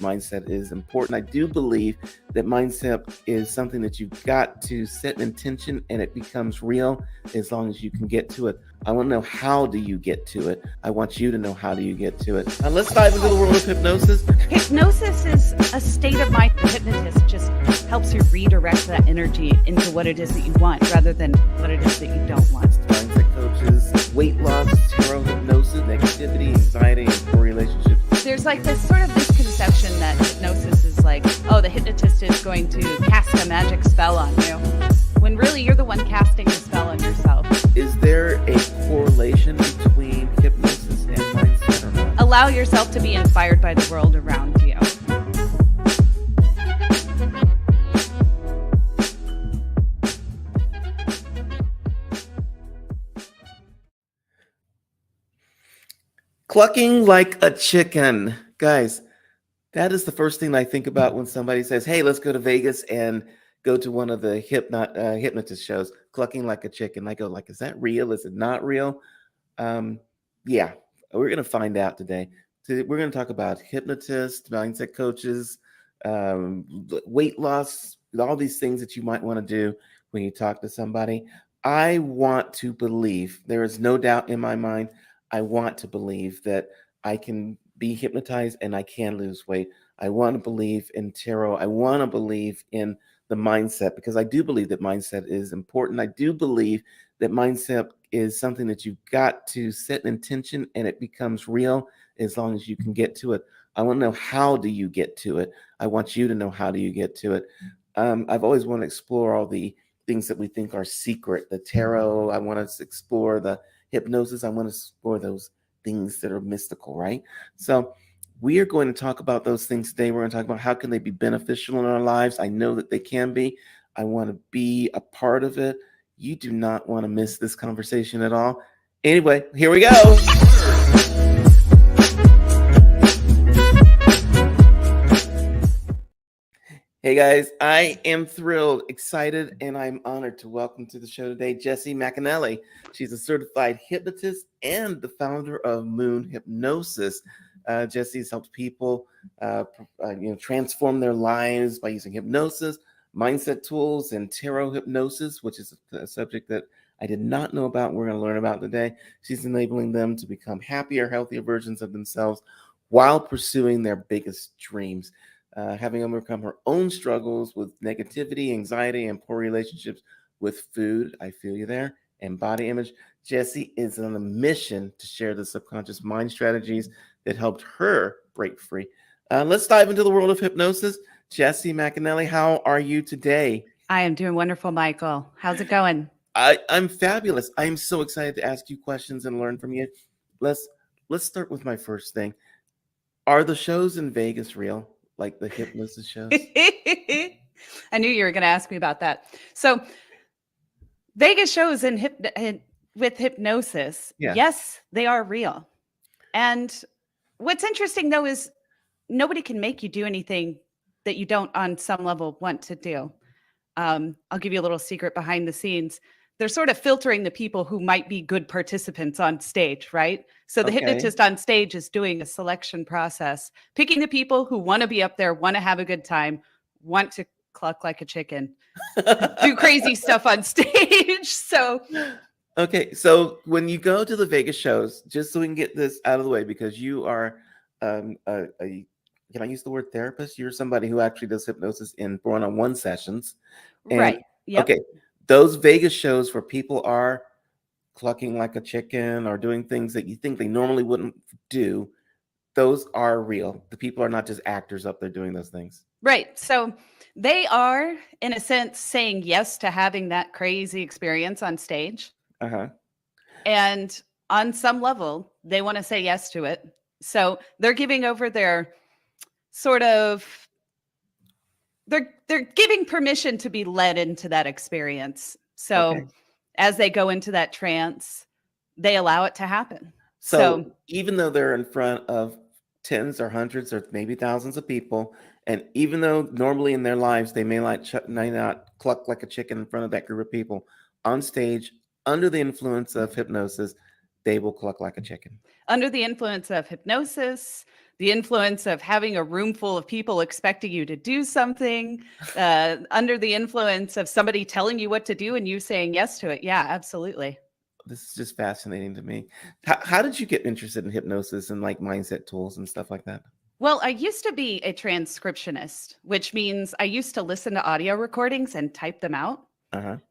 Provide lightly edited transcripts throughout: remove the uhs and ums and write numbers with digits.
mindset is important. I do believe that mindset is something that you've got to set an intention and it becomes real as long as you can get to it. I want to know, how do you get to it? I want you to know, how do you get to it? Let's dive into the world of hypnosis. Hypnosis is a state of mind. The hypnotist just helps you redirect that energy into what it is that you want rather than what it is that you don't want. Mindset coaches, weight loss, tarot hypnosis, negativity, anxiety, and poor relationships. There's like this sort of misconception that hypnosis is like, oh, the hypnotist is going to cast a magic spell on you, when really you're the one casting the spell on yourself. Is there a correlation between hypnosis and mindset or not? Allow yourself to be inspired by the world around you. Clucking like a chicken. Guys, that is the first thing I think about when somebody says, hey, let's go to Vegas and go to one of the hypnotist shows. Clucking like a chicken. I go like, is that real? Is it not real? Yeah, we're going to find out today. We're going to talk about hypnotists, mindset coaches, weight loss, all these things that you might want to do when you talk to somebody. I want to believe, there is no doubt in my mind, I want to believe that I can be hypnotized and I can lose weight. I want to believe in tarot. I want to believe in the mindset, because I do believe that mindset is important. I do believe that mindset is something that you've got to set an intention and it becomes real as long as you can get to it. I want to know, how do you get to it? I want you to know, how do you get to it? I've always wanted to explore all the things that we think are secret. The tarot, I want to explore the hypnosis. I want to explore those things that are mystical, right? So we are going to talk about those things today. We're going to talk about how can they be beneficial in our lives. I know that they can be. I want to be a part of it. You do not want to miss this conversation at all. Anyway, here we go. Hey guys, I am thrilled, excited, and I'm honored to welcome to the show today Jessi McAnelly. She's a certified hypnotist and the founder of Moon Hypnosis. Jessi's helped people, transform their lives by using hypnosis, mindset tools, and tarot hypnosis, which is a subject that I did not know about. We're going to learn about today. She's enabling them to become happier, healthier versions of themselves while pursuing their biggest dreams. Having overcome her own struggles with negativity, anxiety, and poor relationships with food, I feel you there, and body image. Jessi is on a mission to share the subconscious mind strategies that helped her break free. Let's dive into the world of hypnosis. Jessi McAnelly, how are you today? I am doing wonderful, Michael. How's it going? I'm fabulous. I'm so excited to ask you questions and learn from you. Let's start with my first thing. Are the shows in Vegas real? Like the hypnosis shows? I knew you were going to ask me about that. So Vegas shows with hypnosis, yes, they are real. And what's interesting, though, is nobody can make you do anything that you don't on some level want to do. I'll give you a little secret behind the scenes. They're sort of filtering the people who might be good participants on stage, right? So the hypnotist on stage is doing a selection process, picking the people who want to be up there, want to have a good time, want to cluck like a chicken, do crazy stuff on stage. So when you go to the Vegas shows, just so we can get this out of the way, because you are can I use the word therapist? You're somebody who actually does hypnosis in one-on-one sessions. Right. Yep. Okay. Those Vegas shows where people are clucking like a chicken or doing things that you think they normally wouldn't do, those are real. The people are not just actors up there doing those things. Right. So they are, in a sense, saying yes to having that crazy experience on stage. And on some level, they want to say yes to it. So they're giving over their sort of, they're giving permission to be led into that experience. So as they go into that trance, they allow it to happen. So even though they're in front of tens or hundreds or maybe thousands of people, and even though normally in their lives they may not cluck like a chicken in front of that group of people, on stage, under the influence of hypnosis, they will cluck like a chicken. Under the influence of hypnosis, the influence of having a room full of people expecting you to do something, under the influence of somebody telling you what to do and you saying yes to it. Yeah, absolutely. This is just fascinating to me. How did you get interested in hypnosis and like mindset tools and stuff like that? Well, I used to be a transcriptionist, which means I used to listen to audio recordings and type them out.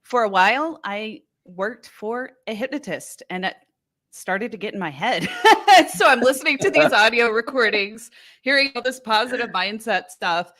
For a while, I worked for a hypnotist and it started to get in my head. So I'm listening to these audio recordings, hearing all this positive mindset stuff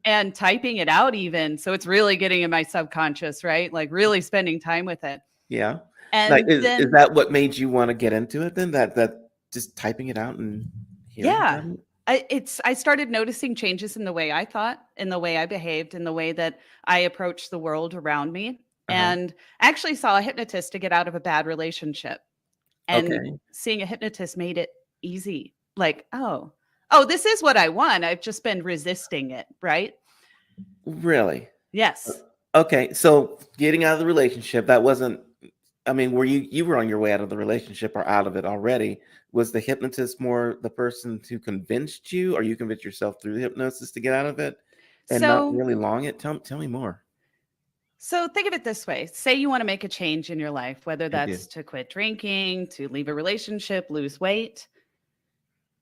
and typing it out even. So it's really getting in my subconscious, right? Like really spending time with it. Yeah. And like, is then, that what made you want to get into it then? That just typing it out and hearing about it? I started noticing changes in the way I thought, in the way I behaved, in the way that I approached the world around me. And I actually saw a hypnotist to get out of a bad relationship. And seeing a hypnotist made it easy. Like, oh, this is what I want. I've just been resisting it, right? Really? Yes. Okay. So getting out of the relationship, that wasn't, I mean, were you were on your way out of the relationship or out of it already? Was the hypnotist more the person who convinced you, or you convinced yourself through the hypnosis to get out of it and not really long it? Tell me more. So think of it this way. Say you want to make a change in your life, whether that's to quit drinking, to leave a relationship, lose weight.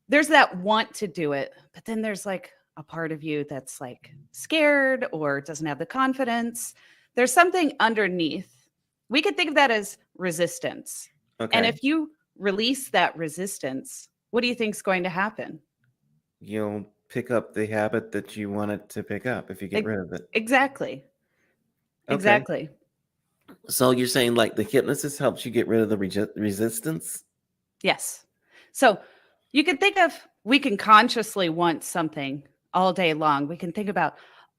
There's that want to do it, but then there's like a part of you that's like scared or doesn't have the confidence. There's something underneath. We could think of that as resistance. And if you release that resistance, what do you think is going to happen? You'll pick up the habit that you wanted to pick up if you get rid of it. Exactly. Exactly. So you're saying like the hypnosis helps you get rid of the resistance? Yes. So you can think of, we can consciously want something all day long. We can think about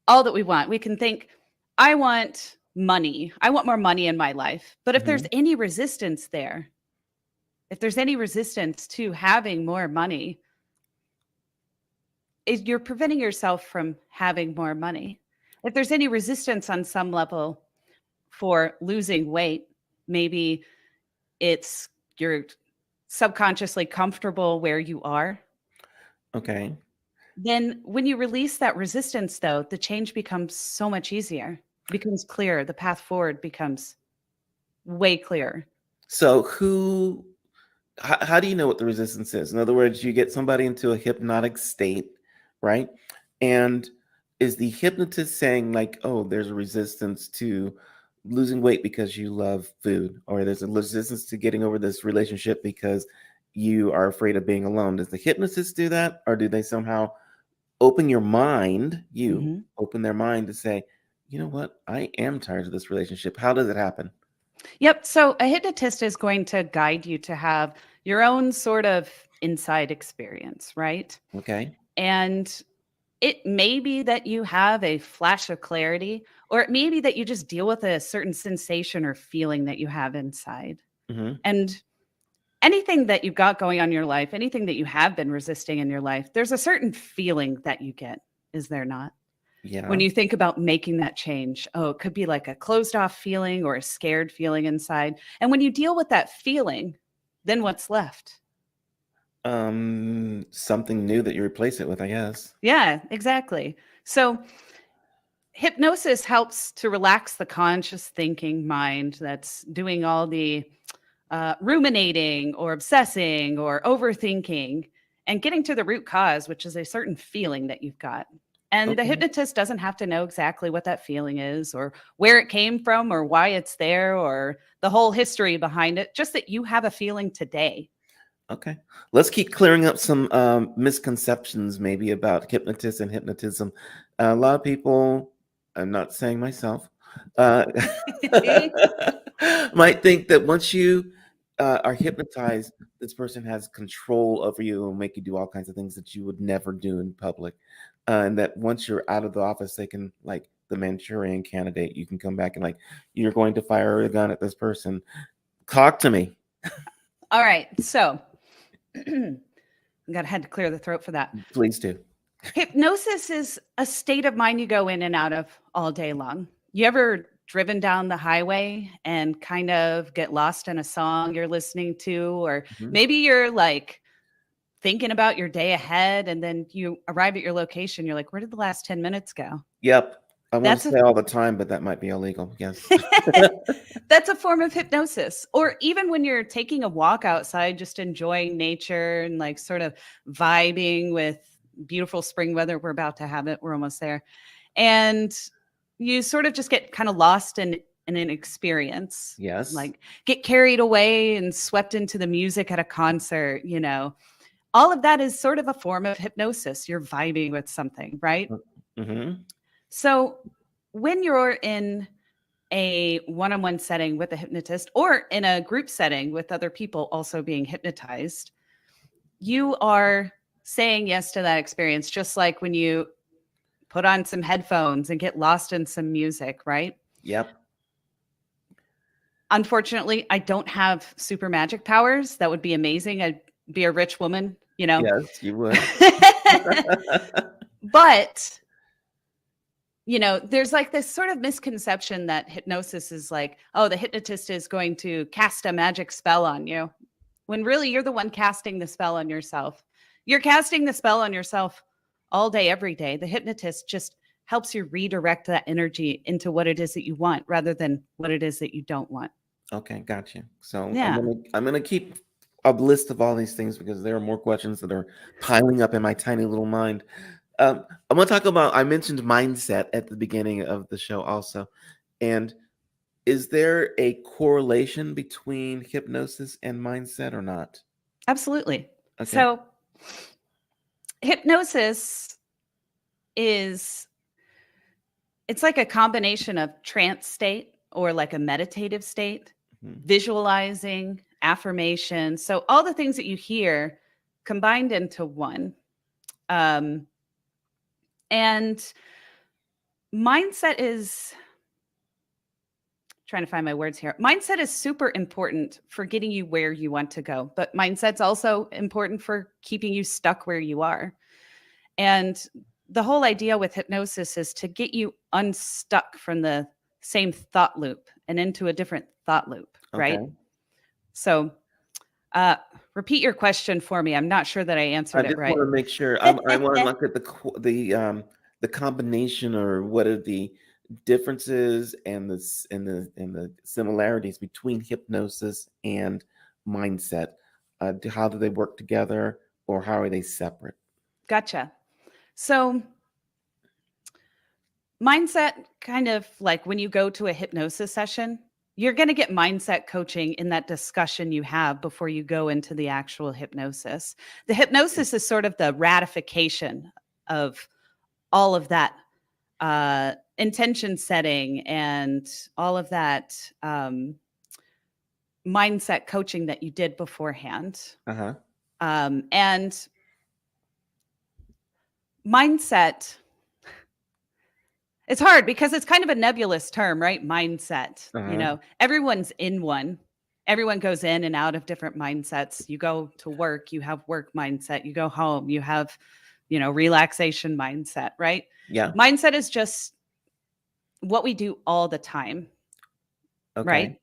all that we want. We can think, I want money. I want more money in my life. But if there's any resistance there, if there's any resistance to having more money, you're preventing yourself from having more money. If there's any resistance on some level for losing weight, maybe it's you're subconsciously comfortable where you are. Okay. Then when you release that resistance, though, the change becomes so much easier. It becomes clear. The path forward becomes way clearer. So how do you know what the resistance is? In other words, you get somebody into a hypnotic state, right? And is the hypnotist saying like, oh, there's a resistance to losing weight because you love food, or there's a resistance to getting over this relationship because you are afraid of being alone? Does the hypnotist do that, or do they somehow open your mind, open their mind to say, you know what, I am tired of this relationship? How does it happen? Yep. So a hypnotist is going to guide you to have your own sort of inside experience, right? Okay. And it may be that you have a flash of clarity, or it may be that you just deal with a certain sensation or feeling that you have inside. And anything that you've got going on in your life, anything that you have been resisting in your life, there's a certain feeling that you get, is there not? Yeah. When you think about making that change, it could be like a closed off feeling or a scared feeling inside. And when you deal with that feeling, then what's left? Something new that you replace it with, I guess. Yeah, exactly. So hypnosis helps to relax the conscious thinking mind that's doing all the ruminating or obsessing or overthinking, and getting to the root cause, which is a certain feeling that you've got. And the hypnotist doesn't have to know exactly what that feeling is or where it came from or why it's there or the whole history behind it, just that you have a feeling today. Okay. Let's keep clearing up some misconceptions maybe about hypnotists and hypnotism. A lot of people, I'm not saying myself, might think that once you are hypnotized, this person has control over you and make you do all kinds of things that you would never do in public. And that once you're out of the office, they can, like the Manchurian candidate, you can come back and like, you're going to fire a gun at this person. Talk to me. All right. So had to clear the throat for that. Please do. Hypnosis is a state of mind you go in and out of all day long. You ever driven down the highway and kind of get lost in a song you're listening to, or maybe you're like thinking about your day ahead, and then you arrive at your location. You're like, where did the last 10 minutes go? Yep. I want That's to say all the time, but that might be illegal. Yes. That's a form of hypnosis. Or even when you're taking a walk outside, just enjoying nature and like sort of vibing with beautiful spring weather. We're about to have it. We're almost there. And you sort of just get kind of lost in an experience. Yes. Like get carried away and swept into the music at a concert, you know. All of that is sort of a form of hypnosis. You're vibing with something, right? Mm-hmm. So when you're in a one-on-one setting with a hypnotist or in a group setting with other people also being hypnotized, you are saying yes to that experience, just like when you put on some headphones and get lost in some music, right? Yep. Unfortunately, I don't have super magic powers. That would be amazing. I'd be a rich woman, you know? Yes, you would. But you know, there's like this sort of misconception that hypnosis is like, oh, the hypnotist is going to cast a magic spell on you, when really you're the one casting the spell on yourself. You're casting the spell on yourself all day, every day. The hypnotist just helps you redirect that energy into what it is that you want rather than what it is that you don't want. Okay, gotcha. So yeah. I'm gonna keep a list of all these things because there are more questions that are piling up in my tiny little mind. I'm going to talk about, I mentioned mindset at the beginning of the show also. And is there a correlation between hypnosis and mindset or not? Absolutely. Okay. So hypnosis it's like a combination of trance state or like a meditative state, visualizing, affirmation. So all the things that you hear combined into one. And mindset is, trying to find my words here. Mindset is super important for getting you where you want to go, but mindset's also important for keeping you stuck where you are. And the whole idea with hypnosis is to get you unstuck from the same thought loop and into a different thought loop, right? So repeat your question for me. I'm not sure that I answered it right. I just want to make sure. I want to look at the combination, or what are the differences and the similarities between hypnosis and mindset. How do they work together, or how are they separate? Gotcha. So mindset, kind of like when you go to a hypnosis session, you're going to get mindset coaching in that discussion you have before you go into the actual hypnosis. The hypnosis is sort of the ratification of all of that intention setting and all of that mindset coaching that you did beforehand. And mindset, it's hard because it's kind of a nebulous term, right? Mindset. You know, everyone's in one. Everyone goes in and out of different mindsets. You go to work, you have work mindset. You go home, you have, you know, relaxation mindset, right? Yeah. Mindset is just what we do all the time. Right?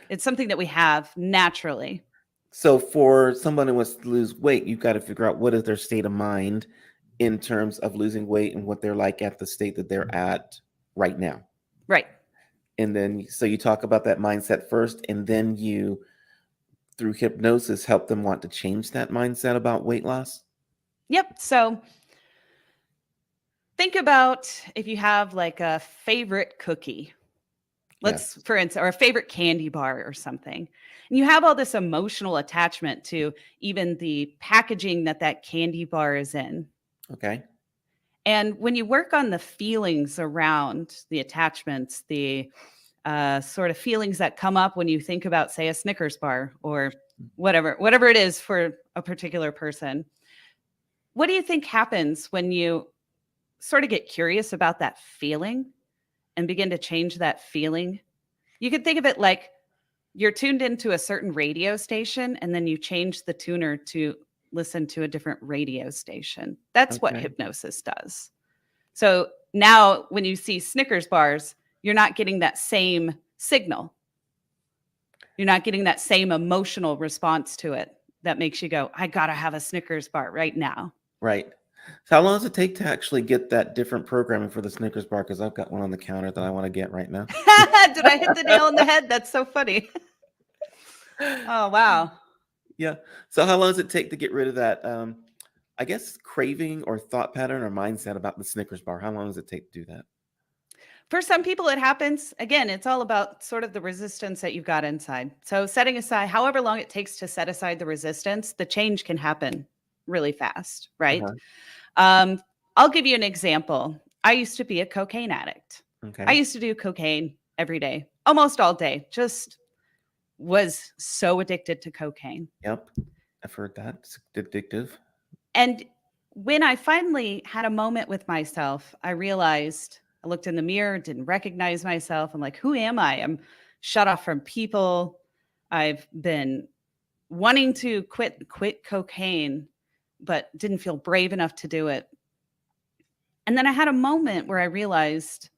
It's something that we have naturally. So for someone who wants to lose weight, you've got to figure out what is their state of mind in terms of losing weight and what they're like at the state that they're at right now. Right. And then, so you talk about that mindset first, and then you, through hypnosis, help them want to change that mindset about weight loss? Yep. So think about if you have like a favorite cookie, for instance, or a favorite candy bar or something. And you have all this emotional attachment to even the packaging that candy bar is in. Okay. And when you work on the feelings around the attachments, the sort of feelings that come up when you think about, say, a Snickers bar or whatever it is for a particular person, what do you think happens when you sort of get curious about that feeling and begin to change that feeling? You could think of it like you're tuned into a certain radio station and then you change the tuner to listen to a different radio station. That's what hypnosis does. So now when you see Snickers bars, you're not getting that same signal. You're not getting that same emotional response to it. that makes you go, I gotta have a Snickers bar right now. Right. So how long does it take to actually get that different programming for the Snickers bar? Because I've got one on the counter that I want to get right now. Did I hit the nail on the head? That's so funny. Oh, wow. Yeah. So how long does it take to get rid of that, I guess, craving or thought pattern or mindset about the Snickers bar? How long does it take to do that? For some people, it happens. Again, it's all about sort of the resistance that you've got inside. So setting aside, however long it takes to set aside the resistance, the change can happen really fast, right? I'll give you an example. I used to be a cocaine addict. Okay. I used to do cocaine every day, almost all day, just was so addicted to cocaine. Yep. I've heard that. It's addictive. And when I finally had a moment with myself, I realized I looked in the mirror, didn't recognize myself. I'm like, who am I? I'm shut off from people. I've been wanting to quit cocaine, but didn't feel brave enough to do it. And then I had a moment where I realized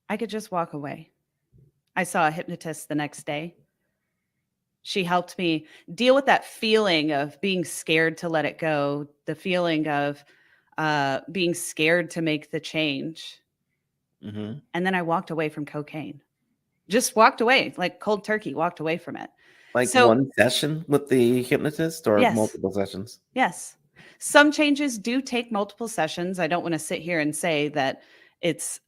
I could just walk away. I saw a hypnotist the next day. She helped me deal with that feeling of being scared to let it go, the feeling of being scared to make the change. Mm-hmm. And then I walked away from cocaine. Just walked away, like cold turkey, walked away from it. Like So, one session with the hypnotist or yes. multiple sessions? Yes. Some changes do take multiple sessions. I don't want to sit here and say that it's,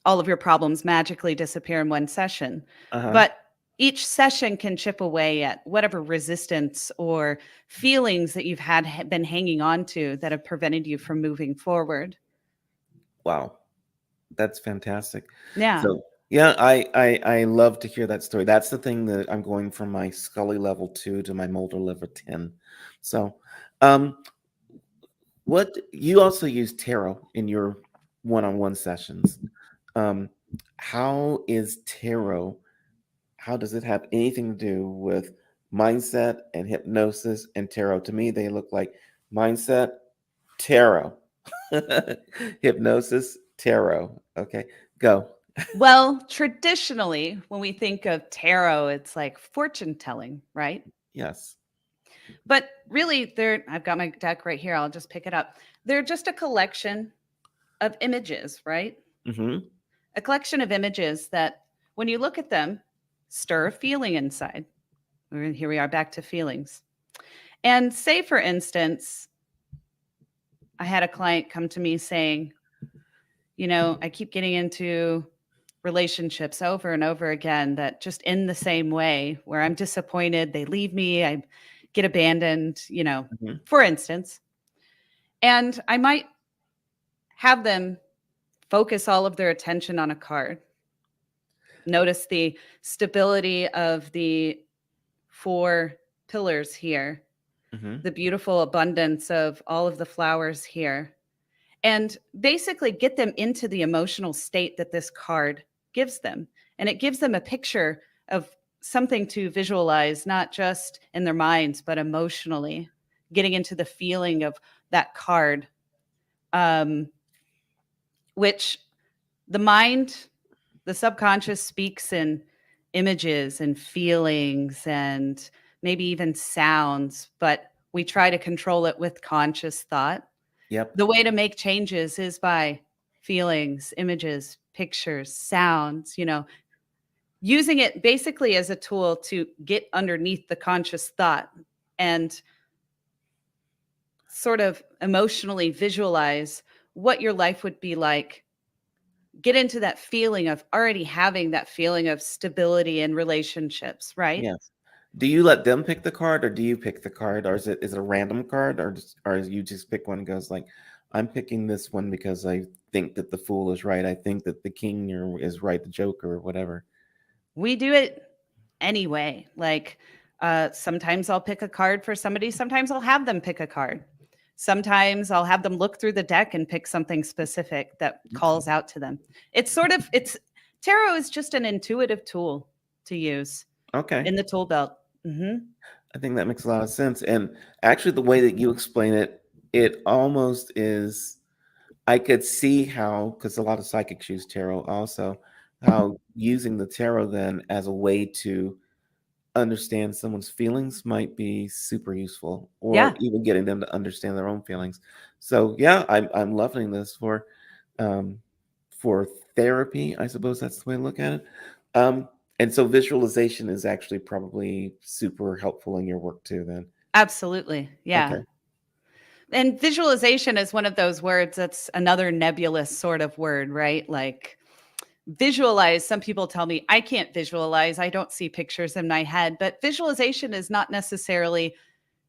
all of your problems magically disappear in one session. But each session can chip away at whatever resistance or feelings that you've been hanging on to that have prevented you from moving forward. Wow. That's fantastic. Yeah. So yeah, I love to hear that story. That's the thing that I'm going from my Scully level 2 to my Mulder level 10. So what you also use tarot in your one-on-one sessions. How is tarot, how does it have anything to do with mindset and hypnosis and tarot? To me, they look like mindset, tarot, hypnosis, tarot. Okay, go. Well, traditionally, when we think of tarot, it's like fortune telling, right? Yes. But really, I've got my deck right here. I'll just pick it up. They're just a collection of images, right? Mm-hmm. A collection of images that, when you look at them, stir a feeling inside. Here we are back to feelings. And say, for instance, I had a client come to me saying, I keep getting into relationships over and over again that just end the same way, where I'm disappointed, they leave me, I get abandoned, for instance. And I might have them focus all of their attention on a card. Notice the stability of the 4 pillars here, the beautiful abundance of all of the flowers here, and basically get them into the emotional state that this card gives them. And it gives them a picture of something to visualize, not just in their minds, but emotionally, getting into the feeling of that card, which the mind, the subconscious speaks in images and feelings and maybe even sounds, but we try to control it with conscious thought. Yep. The way to make changes is by feelings, images, pictures, sounds, using it basically as a tool to get underneath the conscious thought and sort of emotionally visualize what your life would be like. Get into that feeling of already having that feeling of stability in relationships, right? Yes. Do you let them pick the card, or do you pick the card, or is it a random card, or you just pick one and goes like, I'm picking this one because I think that the fool is right. I think that the king is right, the joker, or whatever. We do it anyway. Like sometimes I'll pick a card for somebody. Sometimes I'll have them pick a card. Sometimes I'll have them look through the deck and pick something specific that calls out to them. It's tarot is just an intuitive tool to use. Okay. In the tool belt. Mm-hmm. I think that makes a lot of sense. And actually, the way that you explain it, it almost is, I could see how, because a lot of psychics use tarot also, how using the tarot then as a way to understand someone's feelings might be super useful, or Yeah, even getting them to understand their own feelings. So yeah, I'm loving this um, for therapy. I suppose that's the way to look at it. Um, and so visualization is actually probably super helpful in your work too. Then absolutely. Yeah. okay, And visualization is one of those words that's another nebulous sort of word, right? Like visualize. Some people tell me I can't visualize. I don't see pictures in my head, but visualization is not necessarily,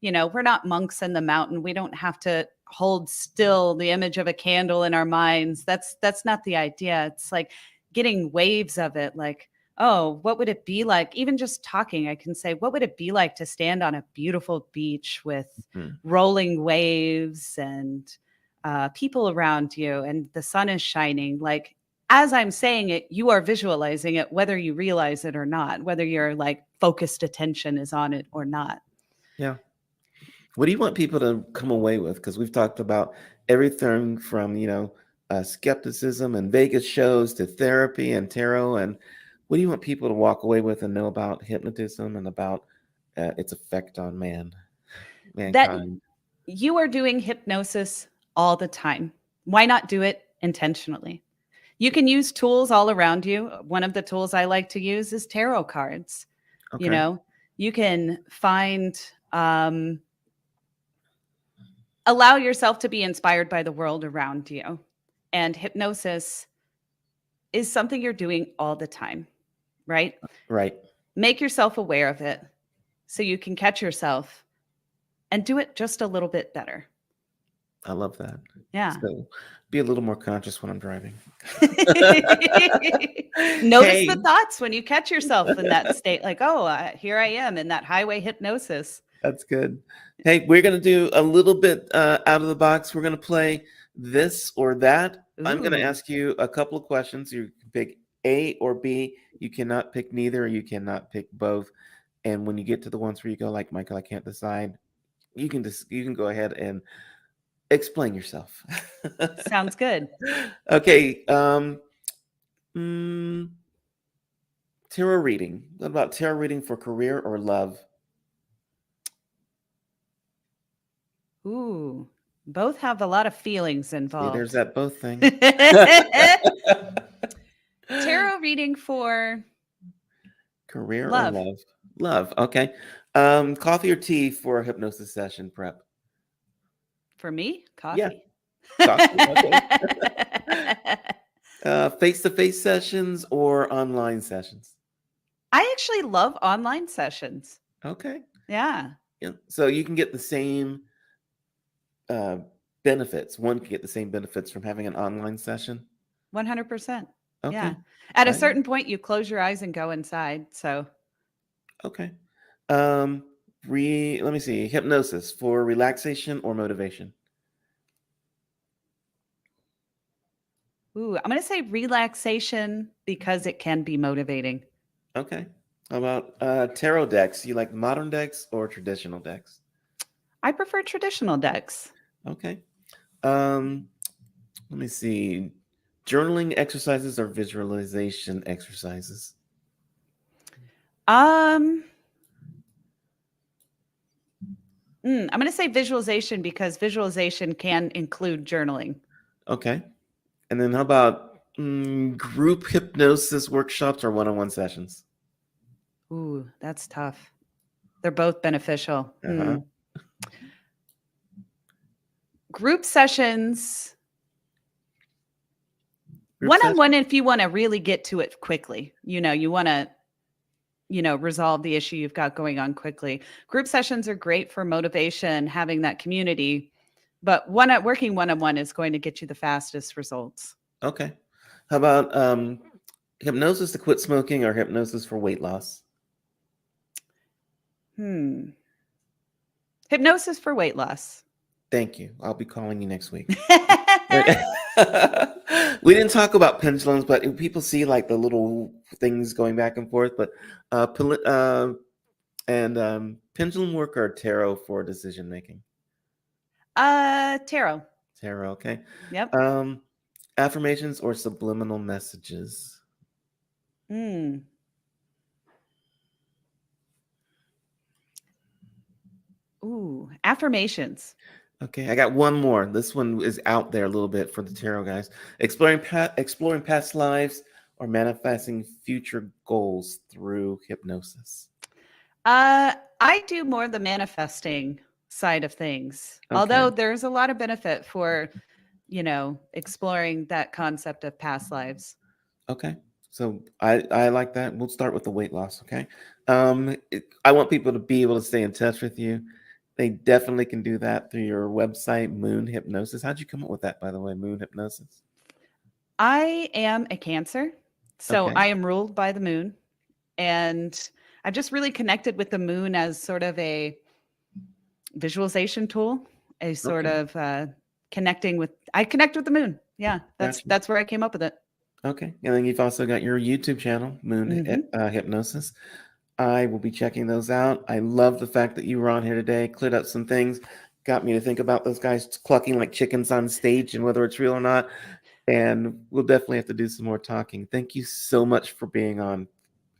we're not monks in the mountain. We don't have to hold still the image of a candle in our minds. That's not the idea. It's like getting waves of it, like, oh, what would it be like? Even just talking, I can say, what would it be like to stand on a beautiful beach with Mhm. rolling waves and people around you and the sun is shining? Like, as I'm saying it, you are visualizing it, whether you realize it or not, whether your like focused attention is on it or not. Yeah. What do you want people to come away with? Because we've talked about everything from, skepticism and Vegas shows to therapy and tarot. And what do you want people to walk away with and know about hypnotism and about its effect on That mankind? you are doing hypnosis all the time. Why not do it intentionally? You can use tools all around you. One of the tools I like to use is tarot cards. You Okay. know, you can find, allow yourself to be inspired by the world around you. And hypnosis is something you're doing all the time, right? Right. Make yourself aware of it so you can catch yourself and do it just a little bit better. I love that. Yeah. So be a little more conscious when I'm driving. Notice the Hey, thoughts when you catch yourself in that state, like, oh, here I am in that highway hypnosis. that's good. Hey, we're going to do a little bit out of the box. We're going to play this or that. I'm going to Ooh, ask you a couple of questions. You can pick A or B. You cannot pick neither, or you cannot pick both. And when you get to the ones where you go, like Michael, I can't decide, you can go ahead and explain yourself. sounds good. Okay. Mm, tarot reading. What about tarot reading for career or love? Ooh, both have a lot of feelings See, there's involved. that both thing. Tarot reading for Career or love. love? Love. Okay. Coffee or tea for a hypnosis session prep? For me, Yeah, coffee. coffee. Okay. Face-to-face sessions or online sessions? I actually love online sessions. Okay. Yeah, Yeah. So you can get the same uh, benefits. One can get the same benefits from having an online session. 100%. Yeah. Okay. At a I certain point, you close your eyes and go inside. So, okay. Um, let me see. Hypnosis for relaxation or motivation? ooh, I'm going to say relaxation because it can be motivating. Okay. How about tarot decks? You like modern decks or traditional decks? I prefer traditional decks. Okay. Um, let me see. Journaling exercises or visualization exercises? Um, I'm going to say visualization because visualization can include journaling. Okay. And then how about group hypnosis workshops or one-on-one sessions? Ooh, that's tough. They're both beneficial. Uh-huh. Group sessions, Group one on sessions? one, if you want to really get to it quickly, you want to, resolve the issue you've got going on quickly. Group sessions are great for motivation, having that community, but working one on one is going to get you the fastest results. Okay. How about hypnosis to quit smoking or hypnosis for weight loss? Hmm. Hypnosis for weight loss. Thank you. I'll be calling you next week. We didn't talk about pendulums, but people see like the little things going back and forth. But pendulum work or tarot for decision making? Tarot. Tarot, okay. Yep. Um, affirmations or subliminal messages? Hmm. Ooh, affirmations. Okay, I got one more. This one is out there a little bit for the tarot guys. Exploring past lives or manifesting future goals through hypnosis. I do more the manifesting side of things. Okay. Although there's a lot of benefit for, exploring that concept of past lives. Okay. So I like that. We'll start with the weight loss. Okay. I want people to be able to stay in touch with you. They definitely can do that through your website, Moon Hypnosis. How'd you come up with that, by the way, Moon Hypnosis? I am a Cancer, so Okay. I am ruled by the moon. And I've just really connected with the moon as sort of a visualization tool, a sort of I connect with the moon. Yeah, that's where I came up with it. Okay. And then you've also got your YouTube channel, Moon Hypnosis. I will be checking those out. I love the fact that you were on here today, cleared up some things, got me to think about those guys clucking like chickens on stage and whether it's real or not. And we'll definitely have to do some more talking. Thank you so much for being on.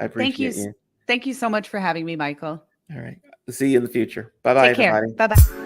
I appreciate you. Thank you so much for having me, Michael. All right. See you in the future. Bye-bye, Take care. everybody. Bye-bye.